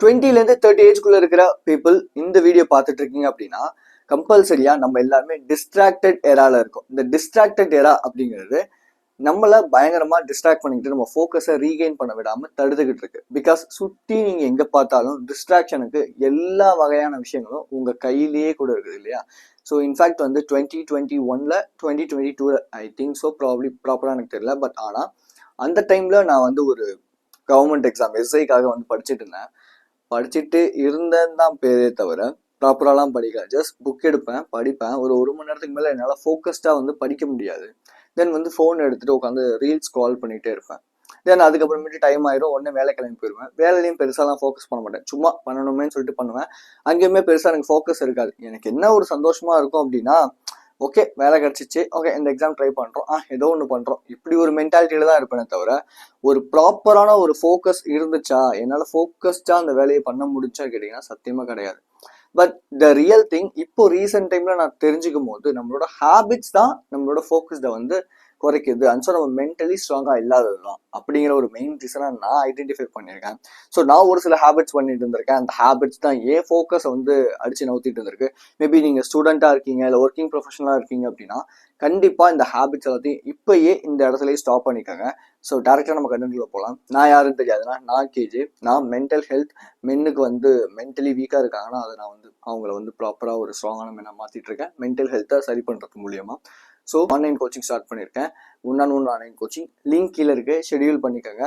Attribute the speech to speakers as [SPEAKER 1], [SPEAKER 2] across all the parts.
[SPEAKER 1] 20லேருந்து 30 ஏஜ்குள்ள இருக்கிற பீப்புள் இந்த வீடியோ பார்த்துட்டு இருக்கீங்க அப்படின்னா கம்பல்சரியா நம்ம எல்லாருமே டிஸ்ட்ராக்டட் எரால இருக்கும். இந்த டிஸ்ட்ராக்டட் எரா அப்படிங்கிறது நம்மள பயங்கரமா டிஸ்ட்ராக்ட் பண்ணிக்கிட்டு நம்ம ஃபோக்கஸை ரீகெயின் பண்ண விடாம தடுத்துக்கிட்டு இருக்கு. பிகாஸ் சுத்தி நீங்க எங்க பார்த்தாலும் டிஸ்ட்ராக்ஷனுக்கு எல்லா வகையான விஷயங்களும் உங்க கையிலேயே கூட இருக்குது இல்லையா? ஸோ இன்ஃபேக்ட் வந்து 2021ல 2022 ஐ திங்க் ஸோ ப்ராப்பரா எனக்கு தெரியல. பட் ஆனால் அந்த டைம்ல நான் வந்து ஒரு கவர்மெண்ட் எக்ஸாம் எஸ்ஐக்காக வந்து படிச்சுட்டு இருந்தேன்னு தான் பேரே தவிர ப்ராப்பராலாம் படிக்கல. ஜஸ்ட் புக் எடுப்பேன், படிப்பேன். ஒரு மணி நேரத்துக்கு மேலே என்னால் ஃபோக்கஸ்டாக வந்து படிக்க முடியாது. தென் வந்து ஃபோன் எடுத்துகிட்டு உட்காந்து ரீல்ஸ் கால் பண்ணிகிட்டே இருப்பேன். தென் அதுக்கப்புறமேட்டு டைம் ஆயிரும், உடனே வேலை கிளம்பி போயிடுவேன். வேலையிலையும் பெருசாலாம் ஃபோக்கஸ் பண்ண மாட்டேன், சும்மா பண்ணணுமேனு சொல்லிட்டு பண்ணுவேன். அங்கேயுமே பெருசாக எனக்கு ஃபோக்கஸ் இருக்காது. எனக்கு என்ன ஒரு சந்தோஷமா இருக்கும் அப்படின்னா, ஓகே வேலை கிடச்சிச்சு, ஓகே இந்த எக்ஸாம் ட்ரை பண்ணுறோம், ஏதோ ஒன்று பண்ணுறோம், இப்படி ஒரு மென்டாலிட்டியில தான் இருப்பேனே தவிர ஒரு ப்ராப்பரான ஒரு ஃபோக்கஸ் இருந்துச்சா, என்னால் ஃபோக்கஸ்டாக அந்த வேலையை பண்ண முடிச்சா கேட்டிங்கன்னா சத்தியமாக கிடையாது. பட் த ரியல் திங் இப்போ ரீசெண்ட் டைம்ல நான் தெரிஞ்சுக்கும் போது நம்மளோட ஹேபிட்ஸ் தான் நம்மளோட ஃபோக்கஸ்ட வந்து குறைக்குது. அண்ட் ஸோ நம்ம மென்டலி ஸ்ட்ராங்கா இல்லாதது தான் அப்படிங்கிற ஒரு மெயின் ரீசனா நான் ஐடென்டிஃபை பண்ணியிருக்கேன். ஸோ நான் ஒரு சில ஹேபிட்ஸ் பண்ணிட்டு இருந்திருக்கேன். அந்த ஹேபிட்ஸ் தான் ஏன் ஃபோக்கஸை வந்து அடிச்சு நவுத்திட்டு இருந்திருக்கு. மேபி நீங்க ஸ்டூடெண்டா இருக்கீங்க, இல்லை ஒர்க்கிங் ப்ரொஃபஷனலா இருக்கீங்க அப்படின்னா கண்டிப்பா இந்த ஹேபிட்ஸ் எல்லாத்தையும் இப்பயே இந்த இடத்துலயே ஸ்டாப் பண்ணிக்கோங்க. ஸோ டேரக்டா நம்ம கண்டென்ட்ல போகலாம். நான் யாருன்னு தெரியாதுன்னா நான் கேஜே. நான் மென்டல் ஹெல்த், மென்னுக்கு வந்து மென்டலி வீக்கா இருக்காங்கன்னா அதை நான் வந்து அவங்கள வந்து ப்ராப்பரா ஒரு ஸ்ட்ராங்கான மென்னா மாத்திட்டு இருக்கேன், மென்டல் ஹெல்த்தை சரி பண்றது மூலியமா. ஸோ ஆன்லைன் கோச்சிங் ஸ்டார்ட் பண்ணியிருக்கேன். ஒன் ஆன்லைன் கோச்சிங் லிங்க் கீழே இருக்கு, ஷெடியூல் பண்ணிக்கோங்க.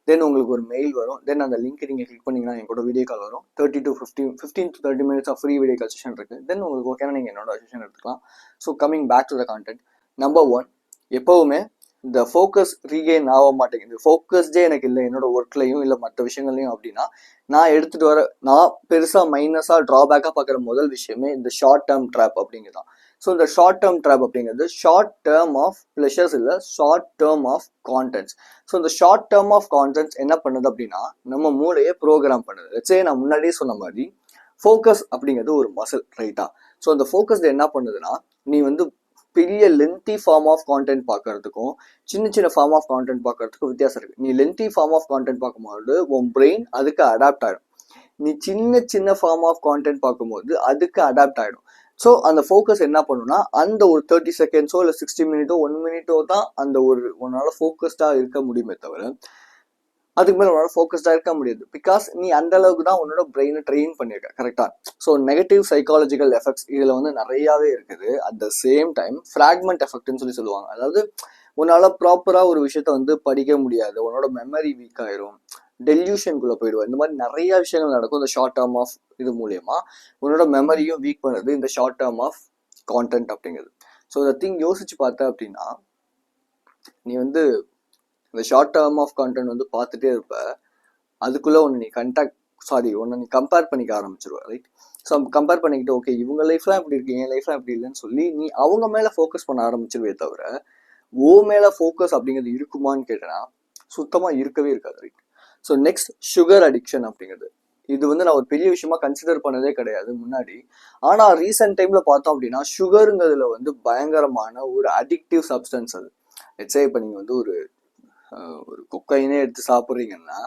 [SPEAKER 1] தென் உங்களுக்கு ஒரு மெயில் வரும். தென் அந்த லிங்க் நீங்கள் கிளிக் பண்ணிங்கன்னா என் கூட வீடியோ கால் வரும். 15 to 30 minutes of free video call session இருக்குது. தென் உங்களுக்கு ஓகேனா நீங்கள் என்னோட செஷன் எடுத்துக்கலாம். So coming back to the content. Number 1, எப்போவுமே இந்த ஃபோக்கஸ் ரீகெயின் ஆக மாட்டேங்குது, ஃபோக்கஸ்டே எனக்கு இல்லை என்னோட ஒர்க்லையும் இல்லை மற்ற விஷயங்கள்லையும் அப்படின்னா நான் பெருசாக மைனஸாக ட்ராபேக்காக பார்க்குற முதல் விஷயமே இந்த ஷார்ட் டேர்ம் ட்ராப் அப்படிங்கிறதான். ஸோ இந்த ஷார்ட் டேர்ம் ட்ராப் அப்படிங்கிறது ஷார்ட் டேர்ம் ஆஃப் ப்ளஷர்ஸ் இல்லை, short term of contents. So இந்த ஷார்ட் டேர்ம் ஆஃப் கான்டென்ட்ஸ் என்ன பண்ணுது அப்படின்னா நம்ம மூளையை ப்ரோக்ராம் பண்ணுது. லெட்ஸ் சே நான் முன்னாடியே சொன்ன மாதிரி ஃபோக்கஸ் அப்படிங்கிறது ஒரு மசில், ரைட்டா? ஸோ அந்த ஃபோக்கஸ் என்ன பண்ணுதுன்னா நீ வந்து பெரிய லென்த்தி ஃபார்ம் ஆஃப் கான்டென்ட் பார்க்கறதுக்கும் சின்ன ஃபார்ம் ஆஃப் கான்டென்ட் பார்க்கறதுக்கும் வித்தியாசம் இருக்கு. நீ லென்த்தி ஃபார்ம் ஆஃப் கான்டென்ட் பார்க்கும்போது உன் பிரெயின் அதுக்கு அடாப்ட் ஆகிடும். நீ சின்ன ஃபார்ம் ஆஃப் கான்டென்ட் பார்க்கும்போது அதுக்கு அடாப்ட் ஆகிடும். ஸோ அந்த ஃபோக்கஸ் என்ன பண்ணுன்னா அந்த ஒரு 30 செகண்ட்ஸோ இல்லை 60 மினிட்டோ 1 மினிட்டோ தான் அந்த ஒரு உன்னால ஃபோக்கஸ்டாக இருக்க முடியுமே தவிர அதுக்கு மேலே உன்னோட ஃபோக்கஸ்டாக இருக்க முடியாது. பிகாஸ் நீ அந்த அளவுக்கு தான் உன்னோட பிரெயினை ட்ரெயின் பண்ணியிருக்க, கரெக்டாக? ஸோ நெகட்டிவ் சைக்காலஜிக்கல் எஃபெக்ட்ஸ் இதில் வந்து நிறையாவே இருக்குது. At the same time fragment எஃபெக்ட்னு சொல்லுவாங்க. அதாவது உன்னால் ப்ராப்பராக ஒரு விஷயத்த வந்து படிக்க முடியாது, உன்னோட மெமரி வீக் ஆயிரும், டெல்யூஷனுக்குள்ளே போயிடுவோம். இந்த மாதிரி நிறைய விஷயங்கள் நடக்கும் இந்த ஷார்ட் டேர்ம் ஆஃப் இது மூலயமா. உன்னோட மெமரியும் வீக் பண்ணுறது இந்த ஷார்ட் டேர்ம் ஆஃப் கான்டென்ட் அப்படிங்கிறது. ஸோ இந்த திங் யோசிச்சு பார்த்த அப்படின்னா நீ வந்து இந்த ஷார்ட் டேர்ம் ஆஃப் கான்டென்ட் வந்து பார்த்துட்டே இருப்ப, அதுக்குள்ளே ஒன்று நீ கம்பேர் பண்ணிக்க ஆரம்பிச்சிருவ, ரைட்? ஸோ கம்பேர் பண்ணிக்கிட்டு ஓகே இவங்க லைஃப்லாம் இப்படி இருக்கு, என் லைஃப்லாம் இப்படி இல்லைன்னு சொல்லி நீ அவங்க மேலே ஃபோக்கஸ் பண்ண ஆரம்பிச்சிருவே தவிர ஓ மேலே ஃபோக்கஸ் அப்படிங்கிறது இருக்குமான்னு கேட்டேன்னா சுத்தமாக இருக்கவே இருக்காது, right? So next sugar addiction அப்படிங்கிறது. இது வந்து நான் ஒரு பெரிய விஷயமா கன்சிடர் பண்ணதே கிடையாது முன்னாடி. ஆனால் ரீசெண்ட் டைமில் பார்த்தோம் அப்படின்னா சுகருங்கிறதுல வந்து பயங்கரமான ஒரு அடிக்டிவ் சப்ஸ்டன்ஸ் அது. லெட்ஸ் இப்போ நீங்கள் வந்து ஒரு கொக்கைனே எடுத்து சாப்பிட்றீங்கன்னா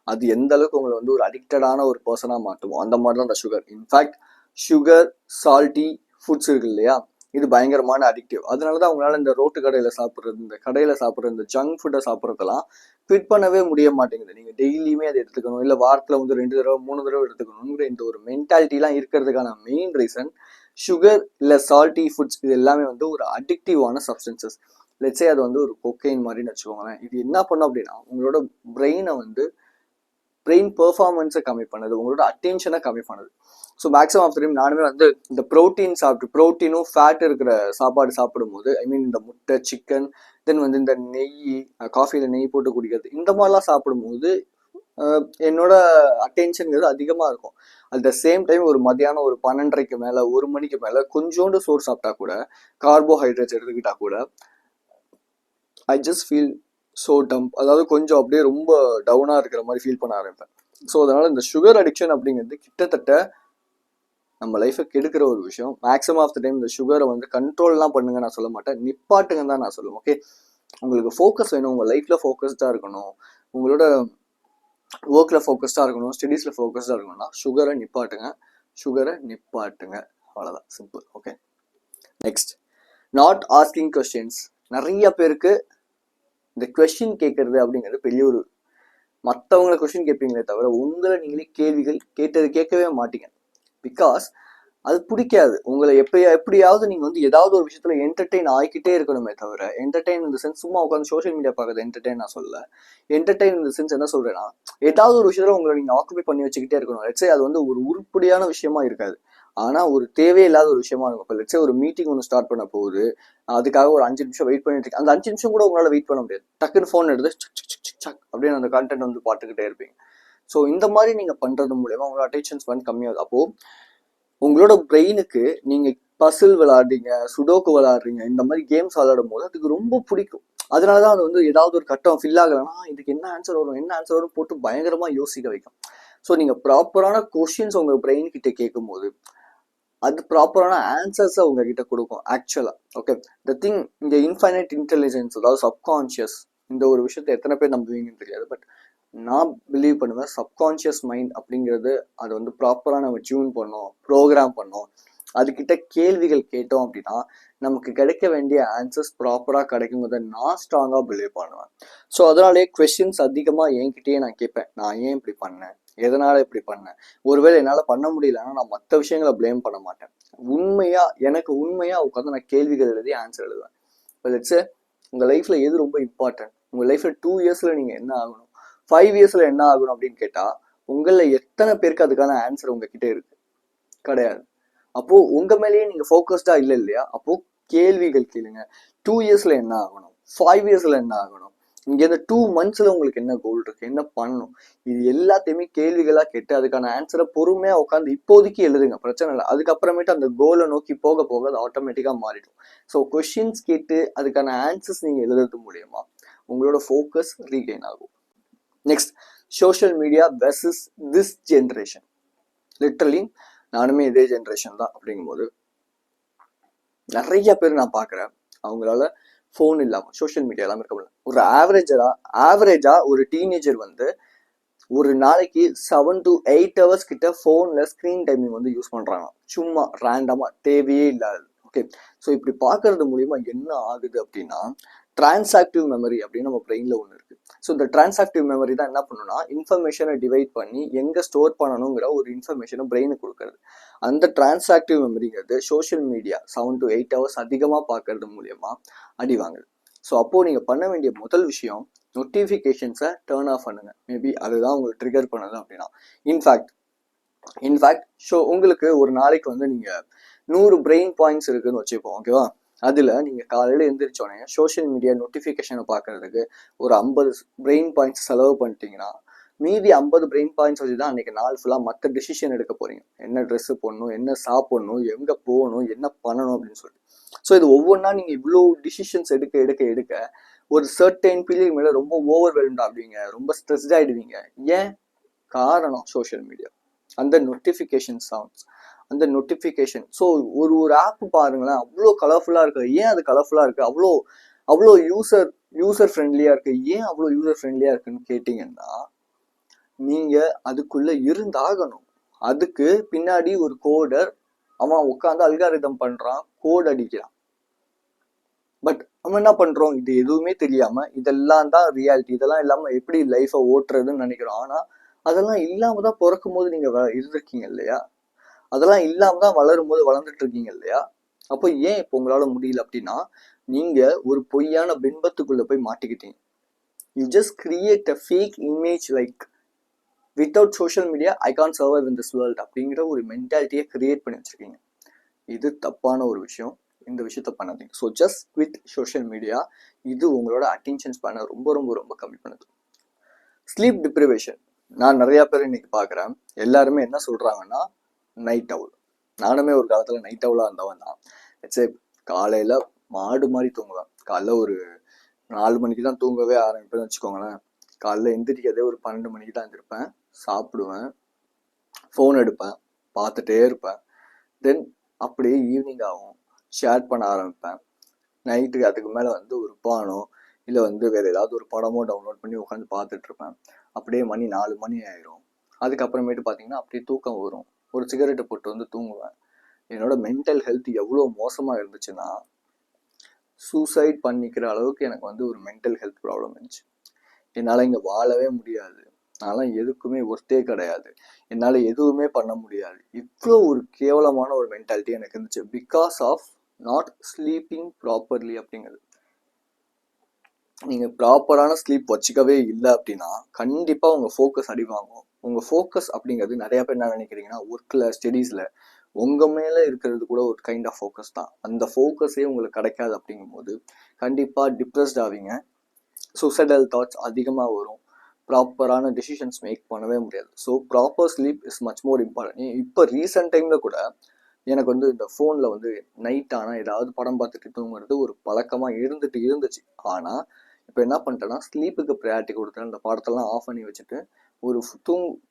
[SPEAKER 1] அது எந்த அளவுக்கு உங்களை வந்து ஒரு அடிக்டடான ஒரு பர்சனாக மாற்றுவோம், அந்த மாதிரி தான் அந்த sugar. In fact sugar, salty foods இருக்கு இல்லையா, இது பயங்கரமான அடிக்டிவ். அதனால தான் அவங்களால இந்த ரோட்டு கடையில் சாப்பிட்றது, இந்த கடையில் சாப்பிட்ற இந்த ஜங்க் ஃபுட்டை சாப்பிட்றதெல்லாம் குவிட் பண்ணவே முடிய மாட்டேங்குது. நீங்கள் டெய்லியுமே அதை எடுத்துக்கணும், இல்லை வாரத்தில் வந்து 2 தடவை 3 தடவை எடுத்துக்கணுங்கிற இந்த ஒரு மென்டாலிட்டிலாம் இருக்கிறதுக்கான மெயின் ரீசன் சுகர் இல்லை சால்ட்டி ஃபுட்ஸ். இது எல்லாமே வந்து ஒரு அடிக்டிவான சப்ஸ்டன்சஸ். லெட்ஸே அது வந்து ஒரு கொக்கைன் மாதிரின்னு வச்சுக்கோங்களேன். இது என்ன பண்ணும் அப்படின்னா உங்களோட பிரெயின் பெர்ஃபார்மன்ஸை கம்மி பண்ணுது, உங்களோட அட்டென்ஷனை கம்மி பண்ணுது. ஸோ மேக்ஸிமம் ஆஃப் டைம் நானுமே வந்து இந்த ப்ரோட்டீனும் ஃபேட் இருக்கிற சாப்பாடு சாப்பிடும்போது, ஐ மீன் இந்த முட்டை, சிக்கன், தென் வந்து இந்த நெய், காஃபியில் நெய் போட்டு குடிக்கிறது, இந்த மாதிரிலாம் சாப்பிடும்போது என்னோட அட்டென்ஷனுங்கிறது அதிகமாக இருக்கும். அட் த சேம் டைம் ஒரு மதியானம் ஒரு 12:30 மேலே 1 மணிக்கு மேலே கொஞ்சோண்டு சோறு சாப்பிட்டா கூட, கார்போஹைட்ரேட்ஸ் எடுத்துக்கிட்டா கூட I just feel so dump. அதாவது கொஞ்சம் அப்படியே ரொம்ப டவுனாக இருக்கிற மாதிரி ஃபீல் பண்ண ஆரம்பிப்பேன். ஸோ அதனால் இந்த சுகர் அடிக்ஷன் அப்படிங்கிறது கிட்டத்தட்ட நம்ம லைஃபை கெடுக்கிற ஒரு விஷயம். மேக்ஸிமம் ஆஃப் த டைம் இந்த சுகரை வந்து கண்ட்ரோல்லாம் பண்ணுங்க நான் சொல்ல மாட்டேன், நிப்பாட்டுங்கன்னு தான் நான் சொல்லுவேன். ஓகே உங்களுக்கு ஃபோக்கஸ் வேணும், உங்கள் லைஃப்பில் ஃபோக்கஸ்டாக இருக்கணும், உங்களோட ஒர்க்கில் ஃபோக்கஸ்டாக இருக்கணும், ஸ்டடீஸில் ஃபோக்கஸ்டாக இருக்கணும்னா சுகரை நிப்பாட்டுங்க. அவ்வளோதான், simple. Okay, next, not asking questions. நிறைய பேருக்கு இந்த கொஸ்டின் கேட்கறது அப்படிங்கிறது பெரிய ஒரு, மற்றவங்களை கொஸ்டின் கேட்பீங்களே தவிர உங்களை நீங்களே கேள்விகள் கேட்கவே மாட்டீங்க. பிகாஸ் அது பிடிக்காது. உங்களை எப்படியாவது நீங்க வந்து ஏதாவது ஒரு விஷயத்துல என்டர்டெயின் ஆகிக்கிட்டே இருக்கணுமே தவிர, என்டர்டெயின் இந்த சென்ஸ் சும்மா உட்காந்து சோஷியல் மீடியா பார்க்கறது என்டர்டெயின் நான் சொல்ல. என்டர்டெயின் இந்த சென்ஸ் என்ன சொல்றேன்னா, ஏதாவது ஒரு விஷயத்துல உங்களை நீங்க ஆக்குபை பண்ணி வச்சுக்கிட்டே இருக்கணும். லெட்ஸே அது வந்து ஒரு உருப்படியான விஷயமா இருக்காது, ஆனா ஒரு தேவையில்லாத ஒரு விஷயமா இருக்கும். இப்போ லெட்ஸே ஒரு மீட்டிங் ஒன்று ஸ்டார்ட் பண்ண போகுது, அதுக்காக ஒரு 5 நிமிஷம் வெயிட் பண்ணிட்டு இருக்கேன். அந்த 5 நிமிஷம் கூட உங்களால வெயிட் பண்ண முடியாது. டக்குன்னு ஃபோன் எடுத்து அப்படின்னு அந்த கான்டென்ட் வந்து பார்த்துக்கிட்டே இருப்பீங்க. ஸோ இந்த மாதிரி நீங்க பண்றது மூலயமா உங்களோட அட்டென்ஷன் ஸ்பேன் கம்மியாகுது. அப்போ உங்களோட பிரெயினுக்கு நீங்க பசில் விளையாடுறீங்க, சுடோக்கு விளையாடுறீங்க, இந்த மாதிரி கேம்ஸ் விளையாடும் போது அதுக்கு ரொம்ப பிடிக்கும். அதனாலதான் அது வந்து ஏதாவது ஒரு கட்டம் ஃபில் ஆகலைன்னா இதுக்கு என்ன ஆன்சர் வரும் போட்டு பயங்கரமா யோசிக்க வைக்கும். ஸோ நீங்க ப்ராப்பரான கொஸ்டின்ஸ் உங்க பிரெயின் கிட்ட கேட்கும் போது அது ப்ராப்பரான ஆன்சர்ஸை உங்ககிட்ட கொடுக்கும் ஆக்சுவலா. ஓகே, த திங், இந்த இன்ஃபைனைட் இன்டெலிஜென்ஸ், அதாவது சப்கான்ஷியஸ், இந்த ஒரு விஷயத்த எத்தனை பேர் நம்புவீங்கன்னு தெரியாது. பட் நான் பிலீவ் பண்ணுவேன், சப்கான்ஷியஸ் மைண்ட் அப்படிங்கிறது அதை வந்து ப்ராப்பராக நம்ம டியூன் பண்ணோம், ப்ரோக்ராம் பண்ணோம், அதுக்கிட்ட கேள்விகள் கேட்டோம் அப்படின்னா நமக்கு கிடைக்க வேண்டிய ஆன்சர்ஸ் ப்ராப்பராக கிடைக்கும்போது நான் ஸ்ட்ராங்காக பிலீவ் பண்ணுவேன். ஸோ அதனாலே கொஸ்டின்ஸ் அதிகமாக என்கிட்டயே நான் கேட்பேன். நான் ஏன் இப்படி பண்ணேன், எதனால இப்படி பண்ணேன், ஒருவேளை என்னால் பண்ண முடியலன்னா நான் மற்ற விஷயங்களை பிளேம் பண்ண மாட்டேன். எனக்கு உண்மையா உட்காந்து நான் கேள்விகள் எழுதி ஆன்சர் எழுதுவேன். இப்போ லெட்ஸ் உங்கள் லைஃப்ல எது ரொம்ப இம்பார்ட்டன்ட், உங்கள் லைஃப்ல 2 இயர்ஸ்ல நீங்கள் என்ன ஆகணும், 5 இயர்ஸ்ல என்ன ஆகணும் அப்படின்னு கேட்டா உங்கள எத்தனை பேருக்கு அதுக்கான ஆன்சர் உங்ககிட்ட இருக்கு? கிடையாது. அப்போ உங்க மேலேயே நீங்க ஃபோக்கஸ்டா இல்லையா? அப்போ கேள்விகள் கேளுங்க. 2 இயர்ஸ்ல என்ன ஆகணும், 5 இயர்ஸ்ல என்ன ஆகணும், இங்க இந்த 2 மந்த்ஸ்ல உங்களுக்கு என்ன கோல் இருக்கு, என்ன பண்ணணும், இது எல்லாத்தையுமே கேள்விகளா கேட்டு அதுக்கான ஆன்சரை பொறுமையா உட்காந்து இப்போதைக்கு எழுதுங்க, பிரச்சனை இல்லை. அதுக்கப்புறமேட்டு அந்த கோலை நோக்கி போக போக அது ஆட்டோமேட்டிக்கா மாறிடும். ஸோ கொஸ்டின்ஸ் கேட்டு அதுக்கான ஆன்சர்ஸ் நீங்க எழுதுறது மூலியமா உங்களோட ஃபோக்கஸ் ரீகெயின் ஆகும். Next, social media versus this generation. Literally நானுமே இதே ஜென்ரேஷன் தான். அப்படிங்கும்போது நிறைய பேர் நான் பார்க்குறேன், அவங்களால ஃபோன் இல்லாமல் சோஷியல் மீடியா இல்லாமல் இருக்க முடியல. ஒரு ஆவரேஜா ஒரு டீனேஜர் வந்து ஒரு நாளைக்கு 7 to 8 hours கிட்ட ஃபோனில் ஸ்க்ரீன் டைமிங் வந்து யூஸ் பண்ணுறாங்க, சும்மா ரேண்டமாக, தேவையே இல்லாது. ஓகே, ஸோ இப்படி பார்க்கறது மூலியமா என்ன ஆகுது அப்படின்னா, டிரான்சாக்டிவ் மெமரி அப்படின்னு நம்ம பிரெயினில் ஒன்று இருக்கு. ஸோ இந்த டிரான்சாக்டிவ் மெமரி தான் என்ன பண்ணுன்னா, இன்ஃபர்மேஷனை டிவைட் பண்ணி எங்கே ஸ்டோர் பண்ணணுங்கிற ஒரு இன்ஃபர்மேஷனை பிரெயினுக்கு கொடுக்கறது. அந்த டிரான்சாக்டிவ் மெமரிங்கிறது சோஷியல் மீடியா 7 to 8 hours அதிகமாக பார்க்கறது மூலியமா அடி வாங்குது. ஸோ அப்போது நீங்கள் பண்ண வேண்டிய முதல் விஷயம், நோட்டிஃபிகேஷன்ஸை டேர்ன் ஆஃப் பண்ணுங்க. மேபி அதுதான் உங்களுக்கு ட்ரிகர் பண்ணுது அப்படின்னா. இன்ஃபேக்ட் ஸோ உங்களுக்கு ஒரு நாளைக்கு வந்து நீங்கள் 100 பிரெயின் பாயிண்ட்ஸ் இருக்குன்னு வச்சுப்போம், ஓகேவா? அதில் நீங்கள் காலையில் எழுந்திரிச்சோடனே சோஷியல் மீடியா நோட்டிஃபிகேஷனை பார்க்கறதுக்கு ஒரு 50 பிரெயின் பாயிண்ட்ஸ் செலவு பண்ணிட்டீங்கன்னா மீதி 50 பிரெயின் பாயிண்ட்ஸ் வச்சு தான் அன்றைக்கி நாள் ஃபுல்லாக மற்ற டிசிஷன் எடுக்க போகிறீங்க. என்ன ட்ரெஸ்ஸு போடணும், என்ன சாப்பிடணும், எங்கே போகணும், என்ன பண்ணணும் அப்படின்னு சொல்லிட்டு. ஸோ இது ஒவ்வொன்றா நீங்கள் இவ்வளோ டிசிஷன்ஸ் எடுக்க ஒரு சர்டைன் பீரியட் மேலே ரொம்ப ஓவர்வெல்ம்ட் ஆகுவீங்க, ரொம்ப ஸ்ட்ரெஸ்ட் ஆகிடுவீங்க. ஏன் காரணம்? சோஷியல் மீடியா, அந்த நோட்டிஃபிகேஷன் சவுண்ட்ஸ், அந்த நோட்டிஃபிகேஷன். ஸோ ஒரு ஆப் பாருங்களேன், அவ்வளோ கலர்ஃபுல்லாக இருக்குது. ஏன் அது கலர்ஃபுல்லாக இருக்குது? அவ்வளோ யூசர் ஃப்ரெண்ட்லியாக இருக்குது. ஏன் அவ்வளோ யூசர் ஃப்ரெண்ட்லியாக இருக்குன்னு கேட்டிங்கன்னா, நீங்கள் அதுக்குள்ளே இருந்தாகணும். அதுக்கு பின்னாடி ஒரு கோடர் அவன் உட்காந்து அல்காரிதம் பண்ணுறான், கோட் அடிக்கிறான். பட் நம்ம என்ன பண்ணுறோம், இது எதுவுமே தெரியாமல் இதெல்லாம் தான் ரியாலிட்டி, இதெல்லாம் இல்லாமல் எப்படி லைஃப்பை ஓட்டுறதுன்னு நினைக்கிறோம். ஆனால் அதெல்லாம் இல்லாமல் தான் பிறக்கும் போது நீங்கள் இருந்திருக்கீங்க இல்லையா? அதெல்லாம் இல்லாமல் தான் வளரும் போது வளர்ந்துட்டு இருக்கீங்க இல்லையா? அப்போ ஏன் இப்போ உங்களால் முடியல அப்படின்னா, நீங்கள் ஒரு பொய்யான பிம்பத்துக்குள்ளே போய் மாட்டிக்கிட்டீங்க. You just create a fake image like without social media I can't survive in this world அப்படிங்கிற ஒரு மென்டாலிட்டியை கிரியேட் பண்ணி வச்சுருக்கீங்க. இது தப்பான ஒரு விஷயம். இந்த விஷயத்த பண்ணாதீங்க. So just quit social media. இது உங்களோட அட்டென்ஷன் ஸ்பேனை ரொம்ப ரொம்ப ரொம்ப கம்மி பண்ணுது. ஸ்லீப் டிப்ரிவேஷன், நான் நிறையா பேர் இன்னைக்கு பார்க்குறேன், எல்லாருமே என்ன சொல்கிறாங்கன்னா நைட் அவுல். நானுமே ஒரு காலத்தில் நைட் அவுலாக இருந்தவன் தான். சரி, காலையில் மாடு மாதிரி தூங்குவேன். காலைல ஒரு 4 மணிக்கு தான் தூங்கவே ஆரம்பிப்பேன்னு வச்சுக்கோங்களேன். காலைல எந்திரிக்கிறதே ஒரு 12 மணிக்கு தான் எழுந்திருப்பேன். சாப்பிடுவேன், ஃபோன் எடுப்பேன், பார்த்துட்டே இருப்பேன். தென் அப்படியே ஈவினிங் ஆகும், ஷேர் பண்ண ஆரம்பிப்பேன். நைட்டுக்கு அதுக்கு மேலே வந்து ஒரு பானோ இல்லை வந்து வேறு ஏதாவது ஒரு படமோ டவுன்லோட் பண்ணி உட்காந்து பார்த்துட்ருப்பேன். அப்படியே மணி 4 மணி ஆயிரும். அதுக்கப்புறமேட்டு பார்த்தீங்கன்னா அப்படியே தூக்கம் வரும். ஒரு சிகரெட்டை போட்டு வந்து தூங்குவேன். என்னோட மென்டல் ஹெல்த் எவ்வளோ மோசமாக இருந்துச்சுன்னா, சூசைட் பண்ணிக்கிற அளவுக்கு எனக்கு வந்து ஒரு மென்டல் ஹெல்த் ப்ராப்ளம் இருந்துச்சு. என்னால் இங்கே வாழவே முடியாது, நான்லாம் எதுக்குமே ஒர்த்தே கிடையாது, என்னால் எதுவுமே பண்ண முடியாது, இவ்வளோ ஒரு கேவலமான ஒரு மென்டாலிட்டி எனக்கு இருந்துச்சு. Because of not sleeping properly அப்படிங்கிறது. நீங்கள் ப்ராப்பரான ஸ்லீப் வச்சுக்கவே இல்லை அப்படின்னா கண்டிப்பாக உங்கள் ஃபோக்கஸ் அடி வாங்கும். உங்கள் ஃபோக்கஸ் அப்படிங்கிறது நிறைய பேர் என்ன நினைக்கிறீங்கன்னா, ஒர்க்கில் ஸ்டடீஸில் உங்கள் மேலே இருக்கிறது கூட ஒரு கைண்ட் ஆஃப் ஃபோக்கஸ் தான். அந்த ஃபோக்கஸே உங்களுக்கு கிடைக்காது. அப்படிங்கும்போது கண்டிப்பாக டிப்ரெஸ்ட் ஆவீங்க, சூசைடல் தாட்ஸ் அதிகமாக வரும், ப்ராப்பரான டெசிஷன்ஸ் மேக் பண்ணவே முடியாது. So proper sleep is much more important. இப்போ ரீசெண்ட் டைமில் கூட எனக்கு வந்து இந்த ஃபோனில் வந்து நைட் ஆனால் ஏதாவது படம் பார்த்துட்டு தூங்குறது ஒரு பழக்கமாக இருந்துச்சு. ஆனால் இப்போ என்ன பண்ணிட்டேன்னா, ஸ்லீப்புக்கு ப்ரையாரிட்டி கொடுத்தேன். அந்த படத்தெல்லாம் ஆஃப் பண்ணி வச்சுட்டு ஒரு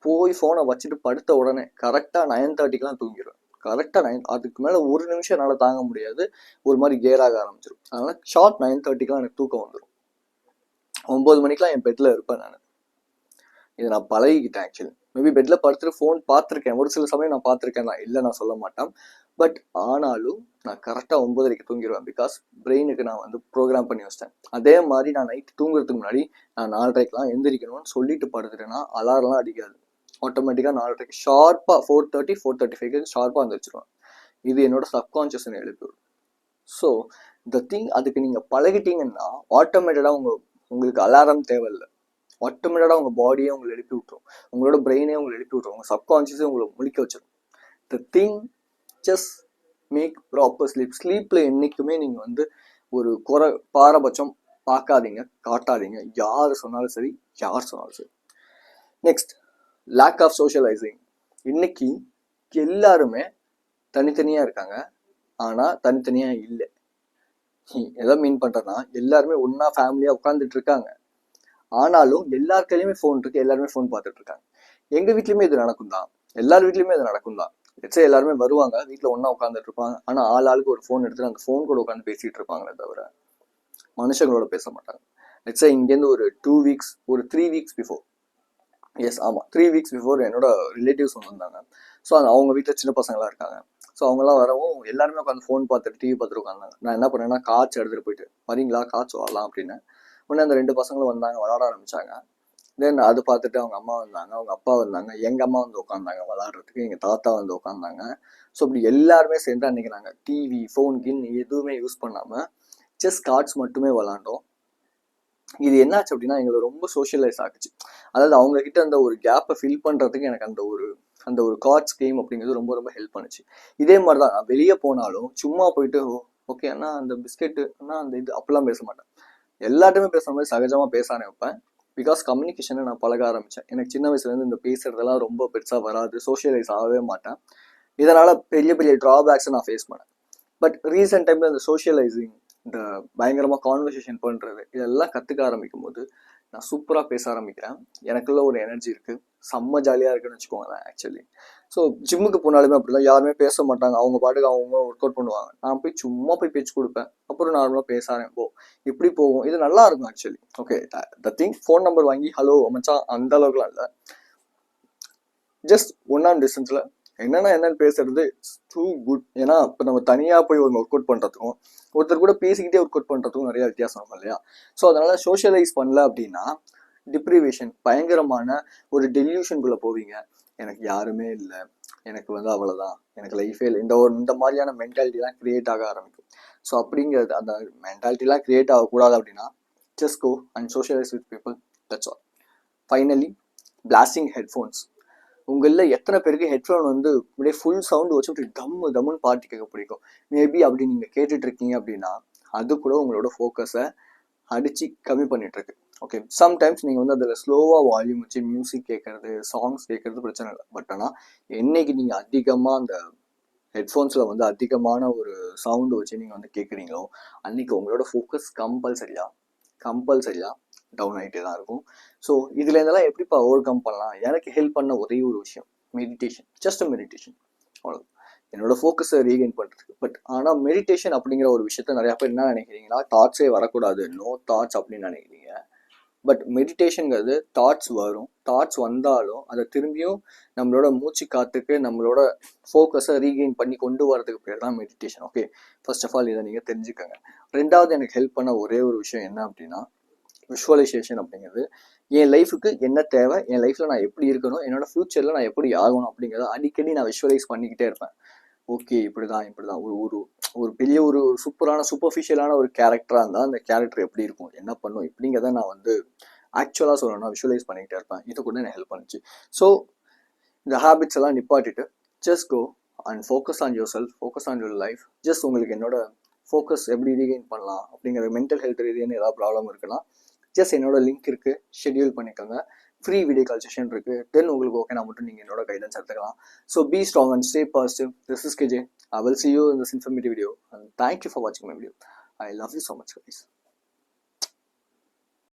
[SPEAKER 1] போய் ஃபோனை வச்சுட்டு படுத்த உடனே கரெக்டாக 9:30க்கெலாம் தூங்கிடுவேன். கரெக்டாக 9, அதுக்கு மேலே ஒரு நிமிஷம் என்னால் தாங்க முடியாது, ஒரு மாதிரி கேராக ஆரம்பிச்சிடும். அதனால் ஷார்ட் 9:30க்கெலாம் எனக்கு தூக்கம் வந்துடும். 9 மணிக்கெலாம் என் பெட்டில் இருப்பேன் நான். இதை நான் பழகிக்கிட்டேன். ஆக்சுவலி மேபி பெட்டில் படுத்துட்டு ஃபோன் பார்த்துருக்கேன், ஒரு சில சமயம் நான் பார்த்துருக்கேன் தான், இல்லை நான் சொல்ல மாட்டேன். பட் ஆனாலும் நான் கரெக்டாக 9:30க்கு தூங்கிடுவேன். பிகாஸ் பிரெயினுக்கு நான் வந்து ப்ரோக்ராம் பண்ணி வச்சிட்டேன். அதே மாதிரி நான் நைட்டு தூங்குறதுக்கு முன்னாடி நான் 4:30க்கெலாம் எந்திரிக்கணும்னு சொல்லிட்டு படுத்துட்டேன்னா அலாரம்லாம் அடிக்காது. ஆட்டோமேட்டிக்காக 4:30க்கு ஷார்ப்பாக 4:30 4:35க்கு ஷார்ப்பாக வந்துருச்சுருவேன். இது என்னோட சப்கான்ஷியஸ்னு எழுப்பிவிடும். ஸோ த திங், அதுக்கு நீங்கள் பழகிட்டீங்கன்னா ஆட்டோமேட்டடாக உங்களுக்கு அலாரம் தேவையில்லை. ஆட்டோமேட்டடாக உங்கள் பாடியே உங்களை எழுப்பி விட்டுரும், உங்களோட பிரெயினே உங்களை எழுப்பி விட்டுரும், உங்கள் சப்கான்ஷியஸே உங்களை முழிக்க வச்சிடும். The thing, just make proper sleep. ஸ்லீப்பில் என்றைக்குமே நீங்கள் வந்து ஒரு பாரபட்சம் பார்க்காதீங்க, காட்டாதீங்க, யார் சொன்னாலும் சரி, யார் சொன்னாலும் சரி. Next, lack of socialising. இன்னைக்கு எல்லாருமே தனித்தனியாக இருக்காங்க, ஆனால் தனித்தனியாக இல்லை. எதை மீன் பண்ணுறேன்னா, எல்லாருமே ஒன்றா ஃபேமிலியாக உட்காந்துட்டு இருக்காங்க, ஆனாலும் எல்லார் கையிலுமே ஃபோன் இருக்கு, எல்லாருமே ஃபோன் பார்த்துட்டு இருக்காங்க. எங்கள் வீட்லையுமே இது நடக்கும் தான், எல்லார் வீட்லையுமே இது நடக்கும் தான். லெட்ஸே எல்லாருமே வருவாங்க, வீட்டில் ஒன்றா உட்காந்துட்டு இருப்பாங்க, ஆனால் ஆளுக்கு ஒரு ஃபோன் எடுத்துட்டு அந்த ஃபோன் கூட உட்காந்து பேசிகிட்டு இருப்பாங்களே தவிர மனுஷங்களோட பேச மாட்டாங்க. லெட்ஸே இங்கேருந்து ஒரு 2 வீக்ஸ், ஒரு 3 வீக்ஸ் பிஃபோர், எஸ் ஆமாம் 3 வீக்ஸ் பிஃபோர் என்னோட ரிலேட்டிவ்ஸ் வந்திருந்தாங்க. ஸோ அவங்க வீட்டில் சின்ன பசங்களாம் இருக்காங்க. ஸோ அவங்களாம் வரவும் எல்லாருமே உட்காந்து ஃபோன் பார்த்துட்டு டிவி பார்த்துட்டு உட்காந்தாங்க. நான் என்ன பண்ணேன்னா, காய்ச்சி எடுத்துகிட்டு போயிட்டு, வரீங்களா காய்ச்சி வரலாம் அப்படின்னு. உடனே அந்த 2 பசங்களும் வந்தாங்க, விளாட ஆரம்பித்தாங்க. தென் அது பார்த்துட்டு அவங்க அம்மா வந்தாங்க, அவங்க அப்பா வந்தாங்க, எங்கள் அம்மா வந்து உட்காந்தாங்க விளாட்றதுக்கு, எங்கள் தாத்தா வந்து உட்காந்தாங்க. ஸோ இப்படி எல்லாருமே சேர்ந்து அன்றைக்கி நாங்கள் டிவி ஃபோன் எதுவுமே யூஸ் பண்ணாமல் ஜஸ்ட் கார்ட்ஸ் மட்டுமே விளாண்டோம். இது என்னாச்சு அப்படின்னா, எங்களை ரொம்ப சோஷியலைஸ் ஆகிச்சு. அதாவது அவங்கக்கிட்ட அந்த ஒரு கேப்பை ஃபில் பண்ணுறதுக்கு எனக்கு அந்த ஒரு கார்ட்ஸ் கேம் அப்படிங்கிறது ரொம்ப ரொம்ப ஹெல்ப் பண்ணுச்சு. இதே மாதிரி தான் நான் வெளியே போனாலும் சும்மா போயிட்டு ஓகே அண்ணா அந்த பிஸ்கெட்டு அண்ணா அந்த இது அப்படிலாம் பேச மாட்டேன். எல்லாத்தையுமே பேசுகிற மாதிரி சகஜமாக பேச ஆரம்பிப்பேன். பிகாஸ் கம்யூனிகேஷனை நான் பழக ஆரம்பித்தேன். எனக்கு சின்ன வயசுலேருந்து இந்த பேசுகிறதெல்லாம் ரொம்ப பெருசாக வராது, சோஷியலைஸ் ஆகவே மாட்டேன். இதனால் பெரிய பெரிய ட்ராபேக்ஸை நான் ஃபேஸ் பண்ணேன். பட் ரீசெண்ட் டைமில் இந்த சோஷியலைசிங், இந்த பயங்கரமாக கான்வர்சேஷன் பண்ணுறது, இதெல்லாம் கற்றுக்க ஆரம்பிக்கும் போது நான் சூப்பராக பேச ஆரம்பிக்கிறேன். எனக்குள்ள ஒரு எனர்ஜி இருக்குது, செம்ம ஜாலியாக இருக்குன்னு வச்சுக்கோங்களேன். ஆக்சுவலி ஸோ ஜிம்முக்கு போனாலுமே அப்படிலாம் யாருமே பேச மாட்டாங்க, அவங்க பாட்டுக்கு அவங்க ஒர்க் அவுட் பண்ணுவாங்க. நான் போய் சும்மா போய் பேச்சு கொடுப்பேன், அப்புறம் நார்மலாக பேச ஆரம்பிப்போம், இப்படி போகும். இது நல்லா இருக்கும் actually. Okay, the thing, phone number வாங்கி ஹலோ மச்சான் அந்த அளவுக்குலாம் இல்லை, ஜஸ்ட் 1 arm டிஸ்டன்ஸில் என்னன்னு பேசுறது டூ குட். ஏன்னா இப்போ நம்ம தனியாக போய் ஒரு ஒர்க் அவுட் பண்ணுறதுக்கும் ஒருத்தர் கூட பேசிக்கிட்டே ஒர்க் அவுட் பண்ணுறதுக்கும் நிறையா வித்தியாசம் இருக்கும் இல்லையா? ஸோ அதனால் சோஷியலைஸ் பண்ணல அப்படின்னா டிப்ரிவேஷன், பயங்கரமான ஒரு டெல்யூஷனுக்குள்ளே போவீங்க. எனக்கு யாருமே இல்லை, எனக்கு வந்து அவ்வளோதான், எனக்கு லைஃபே இல்லை, இந்த மாதிரியான மென்டாலிட்டிலாம் க்ரியேட் ஆக ஆரம்பிக்கும். ஸோ அப்படிங்கிறது அந்த மென்டாலிட்டிலாம் க்ரியேட் ஆகக்கூடாது அப்படின்னா just go and socialise with people, that's all. Finally, blasting headphones. உங்களில் எத்தனை பேருக்கு ஹெட்ஃபோன் வந்து அப்படியே ஃபுல் சவுண்டு வச்சு அப்படி தம்முன்னு பாட்டு கேட்க பிடிக்கும்? மேபி அப்படி நீங்கள் கேட்டுட்ருக்கீங்க அப்படின்னா அது கூட உங்களோட ஃபோக்கஸை அடித்து கம்மி பண்ணிகிட்ருக்கு. ஓகே, சம்டைம்ஸ் நீங்கள் வந்து அதில் ஸ்லோவாக வால்யூம் வச்சு மியூசிக் கேட்குறது, சாங்ஸ் கேட்குறது பிரச்சனை இல்லை. பட் ஆனால் என்னைக்கு நீங்கள் அதிகமாக அந்த ஹெட்ஃபோன்ஸில் வந்து அதிகமான ஒரு சவுண்டு வச்சு நீங்கள் வந்து கேட்குறீங்களோ அன்றைக்கி உங்களோட ஃபோக்கஸ் கம்பல்சரியாக டவுன் ஆகிட்டே தான் இருக்கும். ஸோ இதில் இதெல்லாம் எப்படிப்பா ஓவர் கம் பண்ணலாம்? எனக்கு ஹெல்ப் பண்ண ஒரே ஒரு விஷயம் மெடிடேஷன், ஜஸ்ட் மெடிடேஷன், அவ்வளோ என்னோட ஃபோக்கஸை ரீகெயின் பண்ணுறதுக்கு. பட் ஆனால் மெடிடேஷன் அப்படிங்கிற ஒரு விஷயத்த நிறையா பேர் என்ன நினைக்கிறீங்களா, தாட்ஸே வரக்கூடாது, நோ தாட்ஸ் அப்படின்னு நினைக்கிறீங்க. பட் மெடிடேஷனுங்கிறது தாட்ஸ் வரும், தாட்ஸ் வந்தாலும் அதை திரும்பியும் நம்மளோட மூச்சு காத்துக்கு நம்மளோட ஃபோக்கஸை ரீகெயின் பண்ணி கொண்டு வரதுக்கு பேர் தான் meditation. Okay, first of all இதை நீங்கள் தெரிஞ்சுக்கோங்க. ரெண்டாவது எனக்கு ஹெல்ப் பண்ண ஒரே ஒரு விஷயம் என்ன அப்படின்னா விஷுவலைசேஷன் அப்படிங்கிறது. என் லைஃபுக்கு என்ன தேவை, என் லைஃப்பில் நான் எப்படி இருக்கணும், என்னோட ஃப்யூச்சரில் நான் எப்படி ஆகணும் அப்படிங்கிறத அடிக்கடி நான் விஷுவலைஸ் பண்ணிக்கிட்டே இருப்பேன். ஓகே, இப்படிதான் ஒரு ஒரு ஒரு பெரிய ஒரு சூப்பர்ஃபிஷியலான ஒரு கேரக்டராக இருந்தால் அந்த கேரக்டர் எப்படி இருக்கும், என்ன பண்ணும் இப்படிங்கிறத நான் வந்து ஆக்சுவலாக சொல்லணும்னா விஷுவலைஸ் பண்ணிக்கிட்டே இருப்பேன். இது கூட எனக்கு ஹெல்ப் பண்ணுச்சு. ஸோ இந்த ஹேபிட்ஸ் எல்லாம் நிப்பாட்டிட்டு just go and focus on yourself, focus on your life. Just உங்களுக்கு என்னோட ஃபோக்கஸ் எப்படி ரீகெயின் பண்ணலாம் அப்படிங்கிற மென்டல் ஹெல்த் ரீதியான ஏதாவது ப்ராப்ளம் இருக்குன்னா ஜஸ்ட் என்னோட லிங்க் இருக்குது, ஷெட்யூல் பண்ணிக்கோங்க. ஃப்ரீ வீடியோ கால் செஷன் இருக்குது. தென் உங்களுக்கு ஓகேனா மட்டும் நீங்கள் என்னோட கைடன்ஸ் எடுத்துக்கலாம். So be strong and stay positive. This is KJ. I will see you in this informative video. And thank you for watching my video. I love you so much, guys.